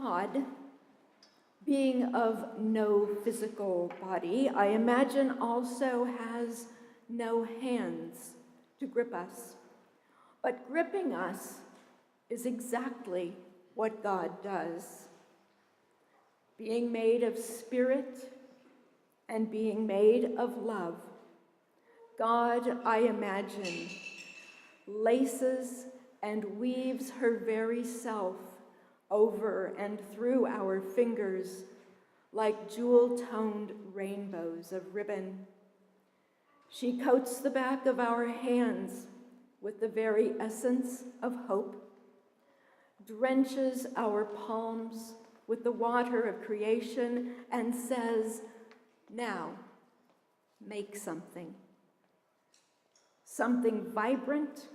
God, being of no physical body, I imagine also has no hands to grip us. But gripping us is exactly what God does. Being made of spirit and being made of love, God, I imagine, laces and weaves her very self over and through our fingers like jewel-toned rainbows of ribbon. She coats the back of our hands with the very essence of hope, drenches our palms with the water of creation, and says, "Now, make something. Something vibrant,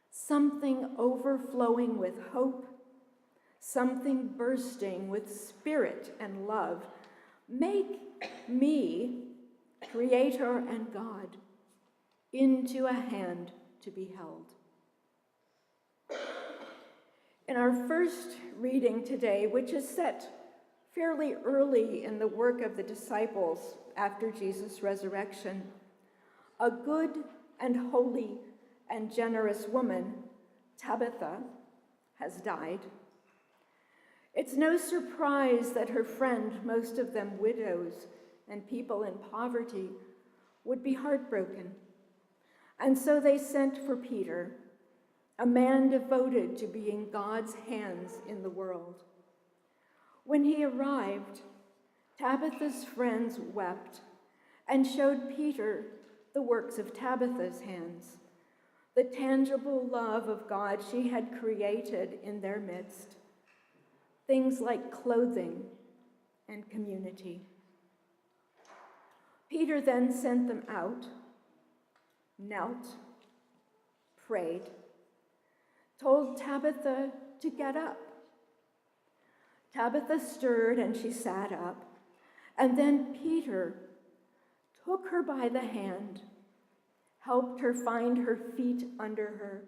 something overflowing with hope, something bursting with spirit and love. Make me, Creator and God, into a hand to be held." In our first reading today, which is set fairly early in the work of the disciples after Jesus' resurrection, a good and holy and generous woman, Tabitha, has died. It's no surprise that her friend, most of them widows and people in poverty, would be heartbroken. And so they sent for Peter, a man devoted to being God's hands in the world. When he arrived, Tabitha's friends wept and showed Peter the works of Tabitha's hands, the tangible love of God she had created in their midst, things like clothing and community. Peter then sent them out, knelt, prayed, told Tabitha to get up. Tabitha stirred and she sat up, and then Peter took her by the hand, helped her find her feet under her,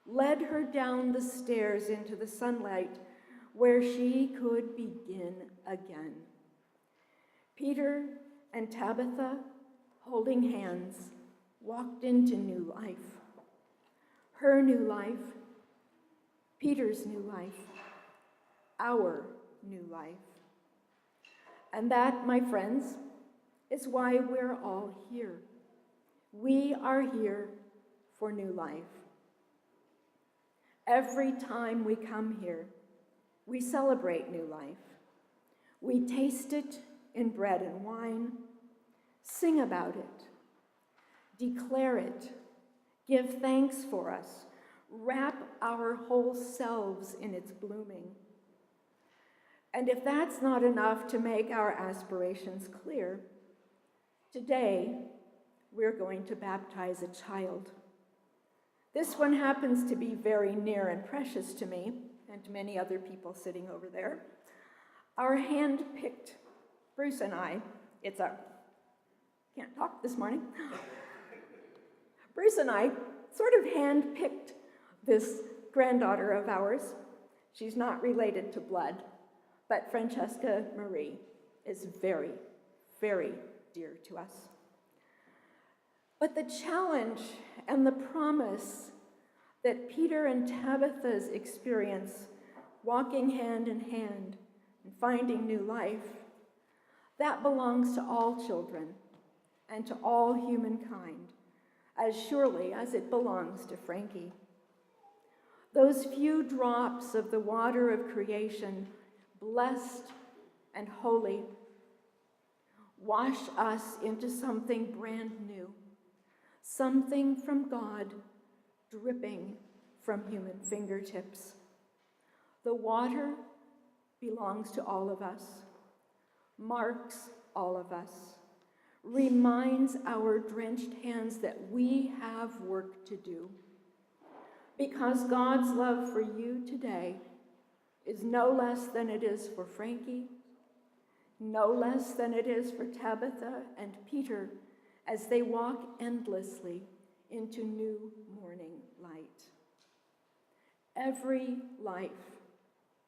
led her down the stairs into the sunlight where she could begin again. Peter and Tabitha, holding hands, walked into new life. Her new life, Peter's new life, our new life. And that, my friends, is why we're all here. We are here for new life. Every time we come here, we celebrate new life. We taste it in bread and wine, sing about it, declare it, give thanks for us, wrap our whole selves in its blooming. And if that's not enough to make our aspirations clear, today we're going to baptize a child. This one happens to be very near and precious to me and to many other people sitting over there. Our hand-picked, Bruce and I, can't talk this morning. Bruce and I sort of hand-picked this granddaughter of ours. She's not related to blood, but Francesca Marie is very, very dear to us. But the challenge and the promise that Peter and Tabitha's experience, walking hand in hand and finding new life, that belongs to all children and to all humankind, as surely as it belongs to Frankie. Those few drops of the water of creation, blessed and holy, wash us into something brand new, something from God, dripping from human fingertips. The water belongs to all of us, marks all of us, reminds our drenched hands that we have work to do. Because God's love for you today is no less than it is for Frankie, no less than it is for Tabitha and Peter as they walk endlessly into new morning light. Every life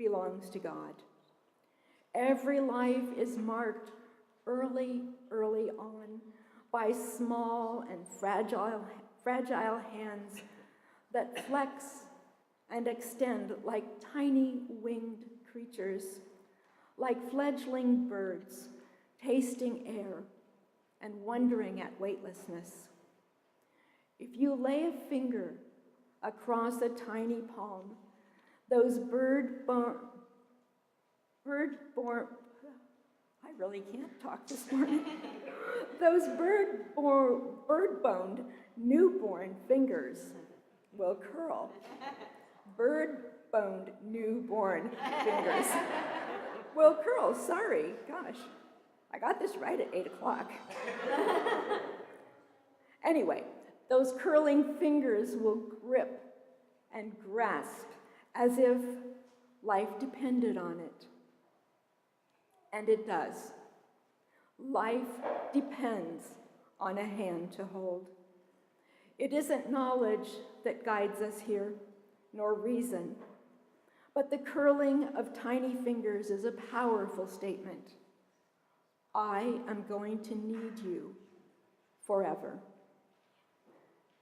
belongs to God. Every life is marked early on by small and fragile hands that flex and extend like tiny winged creatures, like fledgling birds tasting air and wondering at weightlessness. If you lay a finger across a tiny palm, those bird-born, I really can't talk this morning, those bird-boned newborn fingers will curl. Bird-boned newborn fingers will curl. Sorry, gosh, I got this right at 8 o'clock. Anyway, those curling fingers will grip and grasp as if life depended on it. And it does. Life depends on a hand to hold. It isn't knowledge that guides us here, nor reason, but the curling of tiny fingers is a powerful statement. I am going to need you forever.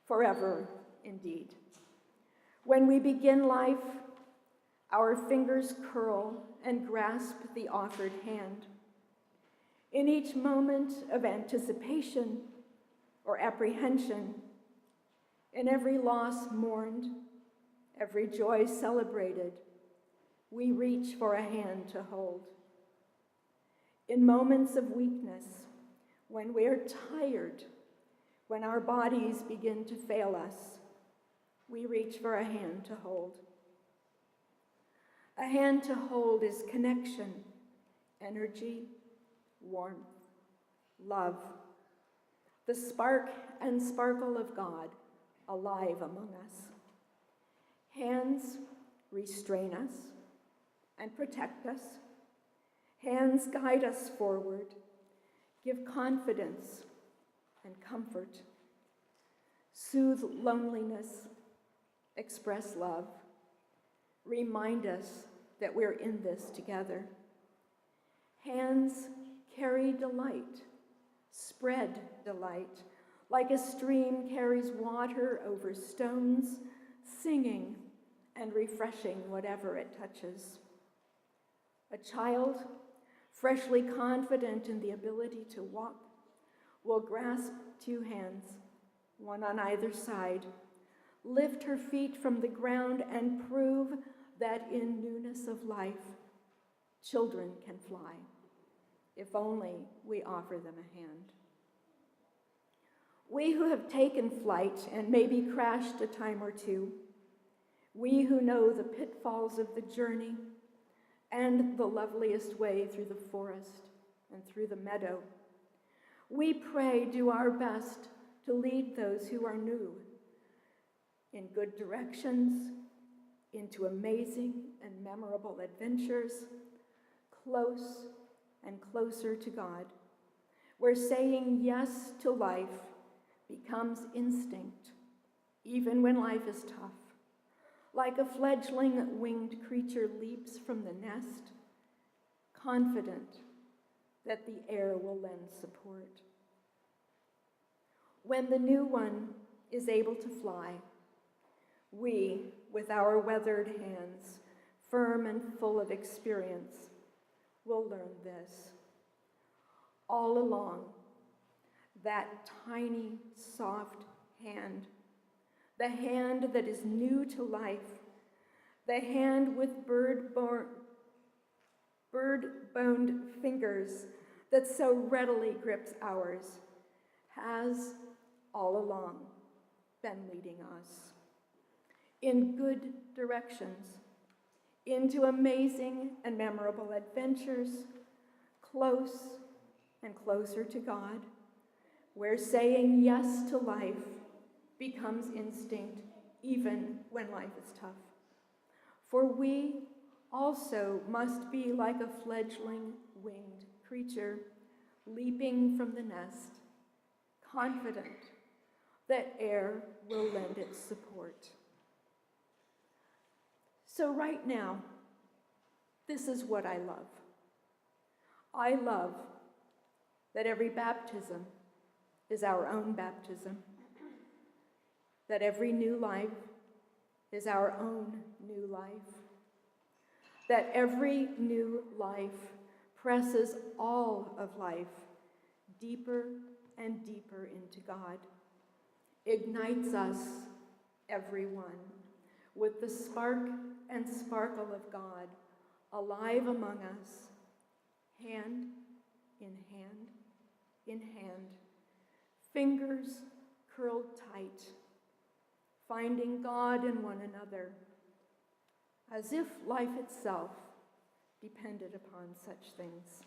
Forever, indeed. When we begin life, our fingers curl and grasp the offered hand. In each moment of anticipation or apprehension, in every loss mourned, every joy celebrated, we reach for a hand to hold. In moments of weakness, when we are tired, when our bodies begin to fail us, we reach for a hand to hold. A hand to hold is connection, energy, warmth, love, the spark and sparkle of God alive among us. Hands restrain us and protect us. Hands guide us forward, give confidence and comfort, soothe loneliness, express love, remind us that we're in this together. Hands carry delight, spread delight, like a stream carries water over stones, singing and refreshing whatever it touches. A child, freshly confident in the ability to walk, will grasp two hands, one on either side, lift her feet from the ground and prove that in newness of life, children can fly, if only we offer them a hand. We who have taken flight and maybe crashed a time or two, we who know the pitfalls of the journey and the loveliest way through the forest and through the meadow, we pray, do our best to lead those who are new in good directions, into amazing and memorable adventures, close and closer to God, where saying yes to life becomes instinct, even when life is tough. Like a fledgling winged creature leaps from the nest, confident that the air will lend support. When the new one is able to fly, we, with our weathered hands, firm and full of experience, will learn this. All along, that tiny, soft hand, the hand that is new to life, the hand with bird-boned fingers that so readily grips ours, has all along been leading us in good directions, into amazing and memorable adventures, close and closer to God, where saying yes to life becomes instinct even when life is tough. For we also must be like a fledgling winged creature leaping from the nest, confident that air will lend its support. So right now, This is what I love. I love that every baptism is our own baptism, that every new life is our own new life, that every new life presses all of life deeper and deeper into God, ignites us, everyone, with the spark and sparkle of God alive among us, hand in hand in hand, fingers curled tight, finding God in one another, as if life itself depended upon such things.